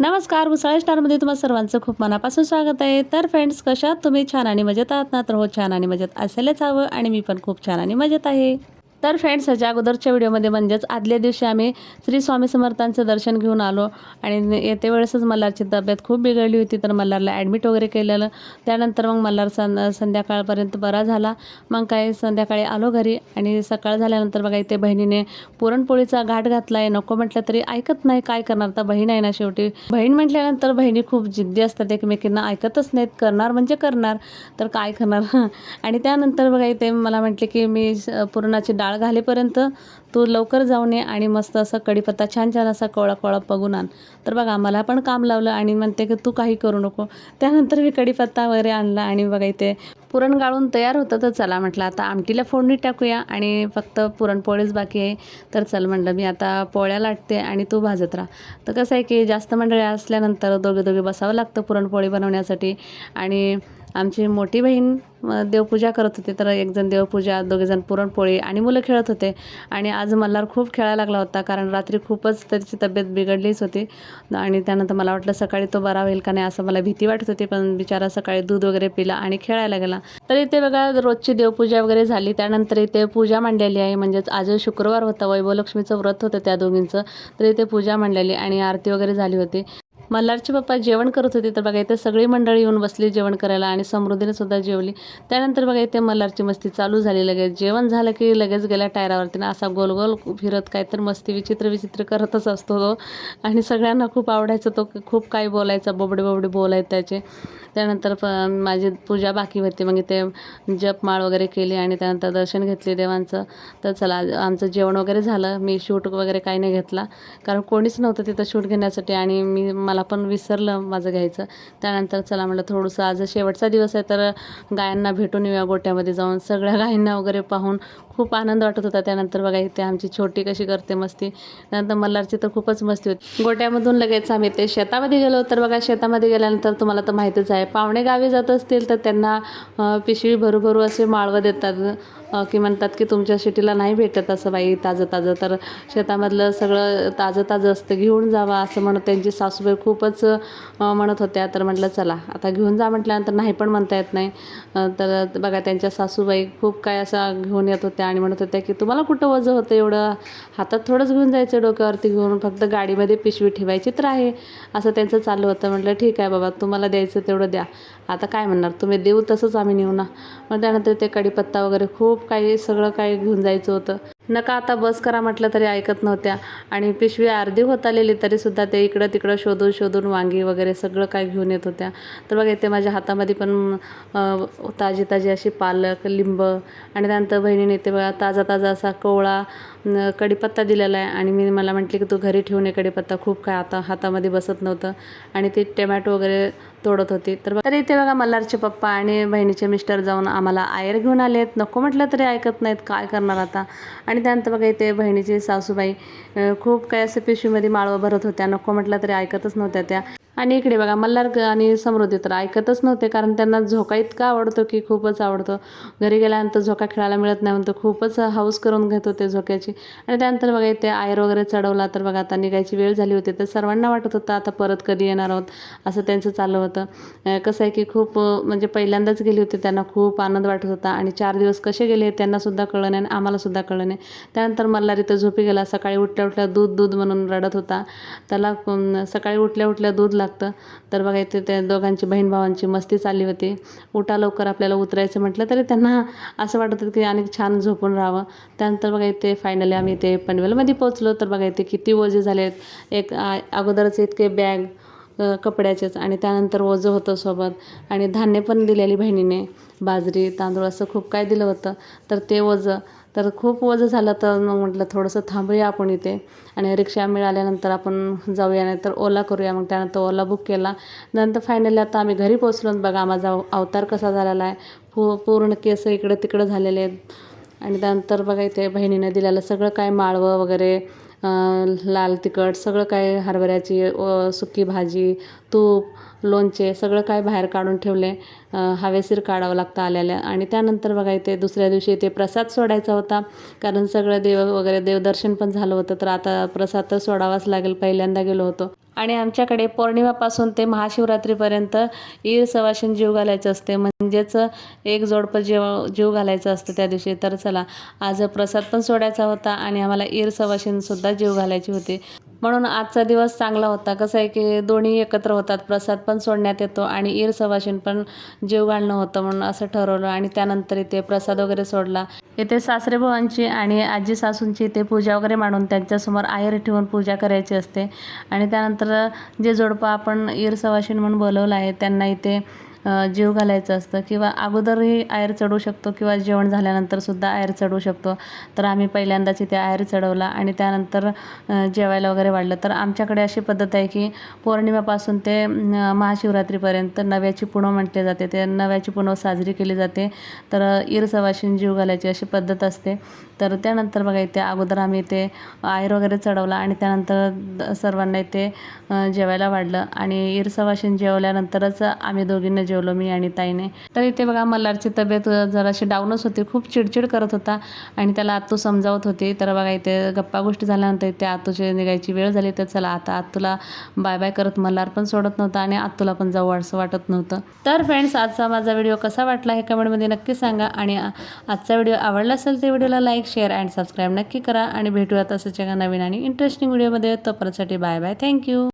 नमस्कार, मुसळा स्टारमध्ये तुम्हा सर्वांचं खूप मनापासून स्वागत आहे. तर फ्रेंड्स, कशा आहात तुम्ही? छान आणि मजेत आहात ना? तर हो, छान आणि मजेत असायलाच हवं आणि मी पण खूप छान आणि मजेत आहे. तर फ्रेंड्स, ह्याच्या अगोदरच्या व्हिडिओमध्ये म्हणजेच आदल्या दिवशी आम्ही श्री स्वामी समर्थांचं दर्शन घेऊन आलो आणि येते वेळेसच मल्हारची तब्येत खूप बिघडली होती, तर मल्हारला ॲडमिट वगैरे केलेलं. त्यानंतर मग मल्हार संध्याकाळपर्यंत बरा झाला. मग काय संध्याकाळी आलो घरी आणि सकाळ झाल्यानंतर बघा इथे बहिणीने पुरणपोळीचा घाट घातला आहे. नको म्हटलं तरी ऐकत नाही. काय करणार, तर बहीण आहे ना शेवटी. बहीण म्हटल्यानंतर बहिणी खूप जिद्दी असतात, एकमेकींना ऐकतच नाहीत. करणार म्हणजे करणार, तर काय करणार. आणि त्यानंतर बघा इथे मला म्हटले की मी पुरणाची डाळ घालेपर्यंत तू लवकर जाऊन ये आणि मस्त असा कढीपत्ता छान छान असा कोवळा कोवळा बघून आण. तर बघा मला पण काम लावलं आणि म्हणते की तू काही करू नको. त्यानंतर मी कढीपत्ता वगैरे आणला आणि बघा इथे पुरण गाळून तयार होतं. तर चला म्हटलं आता आमटीला फोडणी टाकूया आणि फक्त पुरणपोळीच बाकी आहे. तर चल म्हटलं मी आता पोळ्या लाटते आणि तू भाजत राहा. तर कसं आहे की जास्त मंडळी असल्यानंतर दोघे दोघे बसावं लागतं पुरणपोळी बनवण्यासाठी. आणि आमची मोठी बहीण देवपूजा करत होती, तर एकजण देवपूजा, दोघेजण पुरणपोळी आणि मुलं खेळत होते. आणि आज मल्हार खूप खेळायला लागला होता, कारण रात्री खूपच त्याची तब्येत बिघडलीच होती. आणि त्यानंतर मला वाटलं सकाळी तो बरा होईल का नाही असं मला भीती वाटत होती, पण बिचारा सकाळी दूध वगैरे पिला आणि खेळायला गेला. तर इथे बघा रोजची देवपूजा वगैरे झाली. त्यानंतर इथे पूजा मांडलेली आहे, म्हणजेच आज शुक्रवार होता, वैभवलक्ष्मीचं व्रत होतं त्या दोघींचं. तर इथे पूजा मांडलेली आणि आरती वगैरे झाली होती. मल्हारचे पप्पा जेवण करत होते, तर बघा इथे सगळी मंडळी येऊन बसली जेवण करायला आणि समृद्धीने सुद्धा जेवली. त्यानंतर बघा इथे मल्हारची मस्ती चालू झाली. लगेच जेवण झालं की लगेच गेल्या टायरावरती ना असा गोल गोल फिरत काय तर मस्ती विचित्र विचित्र करतच असतो तो. आणि सगळ्यांना खूप आवडायचं, तो खूप काही बोलायचा, बोबडे बोबडे बोलायचे त्याचे. त्यानंतर माझी पूजा बाकी होती, मग इथे जपमाळ वगैरे केली आणि त्यानंतर दर्शन घेतले देवांचं. तर चला आमचं जेवण वगैरे झालं. मी शूट वगैरे काही नाही घेतला, कारण कोणीच नव्हतं तिथं शूट घेण्यासाठी आणि मला पण विसरलं माझं घ्यायचं. त्यानंतर चला म्हटलं थोडंसं आज शेवटचा दिवस आहे, तर गायांना भेटून येऊया गोट्यामध्ये जाऊन. सगळ्या गायींना वगैरे पाहून खूप आनंद वाटत होता. त्यानंतर बघा इथे आमची छोटी कशी करते मस्ती. त्यानंतर मल्हारची तर खूपच मस्ती होती. गोट्यामधून लगेच आम्ही ते शेतामध्ये गेलो. तर बघा शेतामध्ये गेल्यानंतर तुम्हाला तर माहितीच आहे, पाहुणे गावी जात असतील तर त्यांना पिशवी भरू असे माळवं देतात, की म्हणतात की तुमच्या सिटीला नाही भेटत असं बाई ताजं ताजं, तर शेतामधलं सगळं ताजं ताजं असतं, घेऊन जावा असं म्हणत त्यांची सासूबाई खूपच म्हणत होत्या. तर म्हटलं चला आता घेऊन जा म्हटल्यानंतर नाही पण म्हणता येत नाही. तर बघा त्यांच्या सासूबाई खूप काय असा घेऊन येत होत्या आणि म्हणत होत्या की तुम्हाला कुठं वजं होतं एवढं, हातात थोडंच घेऊन जायचं डोक्यावरती घेऊन, फक्त गाडीमध्ये पिशवी ठेवायची तर आहे, असं त्यांचं चालू होतं. म्हटलं ठीक आहे बाबा, तुम्हाला द्यायचं तेवढं द्या, आता काय म्हणणार, तुम्ही देऊ तसंच आम्ही नेऊ ना. मग त्यानंतर ते कढीपत्ता वगैरे खूप काही सगळं काही घेऊन जायचं होतं. नका आता बस करा म्हटलं तरी ऐकत नव्हत्या आणि पिशवी अर्धी होत आलेली तरीसुद्धा ते इकडं तिकडं शोधून शोधून वांगी वगैरे सगळं काय घेऊन येत होत्या. तर बघा इथे माझ्या हातामध्ये पण ताजी ताजी अशी पालक, लिंब आणि त्यानंतर बहिणीने इथे बघा ताजा ताजा असा कोवळा कढीपत्ता दिलेला आहे. आणि मला म्हटले की तू घरी ठेवून ये कढीपत्ता, खूप काय आता हातामध्ये बसत नव्हतं. आणि ते टोमॅटो वगैरे तोडत होती. तर इथे बघा मल्हारचे पप्पा आणि बहिणीचे मिस्टर जाऊन आम्हाला आयर घेऊन आलेत. नको म्हटलं तरी ऐकत नाहीत, काय करणार आता. आणि त्यानंतर बघा इथे बहिणीची सासूबाई खूप काय असं पिशवीमध्ये माळवं भरत होत्या. नको म्हटलं तरी ऐकतच नव्हत्या त्या. आणि इकडे बघा मल्हार आणि समृद्धी तर ऐकतच नव्हते, कारण त्यांना झोका इतका आवडतो की खूपच आवडतो. घरी गेल्यानंतर झोका खेळायला मिळत नाही म्हणतो, खूपच हौस करून घेत होते झोक्याची. आणि त्यानंतर बघा इथे आयर वगैरे चढवला. तर बघा आता निघायची वेळ झाली होती, तर सर्वांना वाटत होतं आता परत कधी येणार आहोत असं त्यांचं चाललं होतं. कसं आहे की खूप म्हणजे पहिल्यांदाच गेली होती, त्यांना खूप आनंद वाटत होता आणि 4 दिवस कसे गेले त्यांनासुद्धा कळलं नाही आणि आम्हालासुद्धा कळलं नाही. त्यानंतर मल्हार इथं झोपी गेला. सकाळी उठल्या उठल्या दूध दूध म्हणून रडत होता. त्याला सकाळी उठल्या उठल्या दूध लागतं. तर बघा इथे त्या दोघांची बहीण भावांची मस्ती चालली होती. उठा लवकर, आपल्याला उतरायचं म्हटलं तरी त्यांना असं वाटत होतं की आणि छान झोपून राहावं. त्यानंतर बघा इथे फायनली आम्ही इथे पनवेलमध्ये पोहोचलो. तर बघा इथे किती ओझे झाले आहेत. एक अगोदरच इतके बॅग कपड्याचेच आणि त्यानंतर ओझं होतं सोबत आणि धान्य पण दिलेली बहिणीने, बाजरी तांदूळ असं खूप काय दिलं होतं. तर ते ओझं, तर खूप ओझं झालं. तर मग म्हटलं थोडंसं थांबूया आपण इथे आणि रिक्षा मिळाल्यानंतर आपण जाऊया, नाही तर ओला करूया. मग त्यानंतर ओला बुक केला. नंतर फायनली आता आम्ही घरी पोहोचलो. बघा माझा अवतार कसा झालेला आहे, पूर्ण केस इकडं तिकडं झालेले आहेत. आणि त्यानंतर बघा इथे बहिणीने दिलेलं सगळं काय माळवं वगैरे, लाल तिखट सगळं काय, हरभऱ्याची सुकी भाजी, तूप, लोणचे सगळं काय बाहेर काढून ठेवले. हवेशीर काढावं लागतं आल्याला. आणि त्यानंतर बघा इथे दुसऱ्या दिवशी इथे प्रसाद सोडायचा होता, कारण सगळं देव वगैरे देवदर्शन पण झालं होतं. तर आता प्रसाद तर सोडावाच लागेल, पहिल्यांदा गेलो होतो. आणि आमच्याकडे पौर्णिमापासून ते महाशिवरात्रीपर्यंत ईर सवाशीण जीव घालायचं असते, म्हणजेच एक जोडपं जीव घालायचं असतं त्या दिवशी. तर चला, आज प्रसाद पण सोडायचा होता आणि आम्हाला ईर सवाशीणसुद्धा जीव घालायची होती, म्हणून आजचा दिवस चांगला होता. कसं आहे की दोन्ही एकत्र होतात, प्रसाद पण सोडण्यात येतो आणि ईर सवाशीण पण जीव घालणं होतं, म्हणून असं ठरवलं. आणि त्यानंतर इथे प्रसाद वगैरे सोडला. इथे सासरे भावांची आणि आजी सासूंची इथे पूजा वगैरे मांडून त्यांच्यासमोर आहेर ठेवून पूजा करायची असते. आणि त्यानंतर जे जोडपं आपण ईर सवाशीण म्हणून बोलवलं आहे त्यांना इथे जीव घालायचं असतं, किंवा अगोदरही आहेर चढवू शकतो किंवा जेवण झाल्यानंतरसुद्धा आहेर चढवू शकतो. तर आम्ही पहिल्यांदाच इथे आहेर चढवला आणि त्यानंतर जेवायला वगैरे वाढलं. तर आमच्याकडे अशी पद्धत आहे की पौर्णिमापासून ते महाशिवरात्रीपर्यंत नव्याची पुनव म्हटले जाते, ते नव्याची पुनव साजरी केली जाते. तर ईर सवाशीण जीव घालायची अशी पद्धत असते. तर त्यानंतर बघा इथे अगोदर आम्ही इथे आहेर वगैरे चढवला आणि त्यानंतर सर्वांना इथे जेवायला वाढलं. आणि ईर सवाशीण जेवल्यानंतरच आम्ही दोघींनी जेवलो, मी आणि ताईने. तर इथे बघा मल्हारची तब्येत जराशी डाऊनच होती, खूप चिडचिड करत होता आणि त्याला आत्तू समजावत होती. तर बघा इथे गप्पा गोष्टी झाल्यानंतर इथे आत्तूची निघायची वेळ झाली. तर चला, आता आत्तूला बाय बाय करत मल्हार पण सोडत नव्हता आणि आत्तूला पण जाऊ असं वाटत नव्हतं. तर फ्रेंड्स, आजचा माझा व्हिडिओ कसा वाटला हे कमेंटमध्ये नक्की सांगा. आणि आजचा व्हिडिओ आवडला असेल तर व्हिडिओला लाईक, शेअर अँड सबस्क्राईब नक्की करा. आणि भेटूयात असंच एका नवीन आणि इंटरेस्टिंग व्हिडिओमध्ये. तोपर्यंतसाठी बाय बाय, थँक्यू.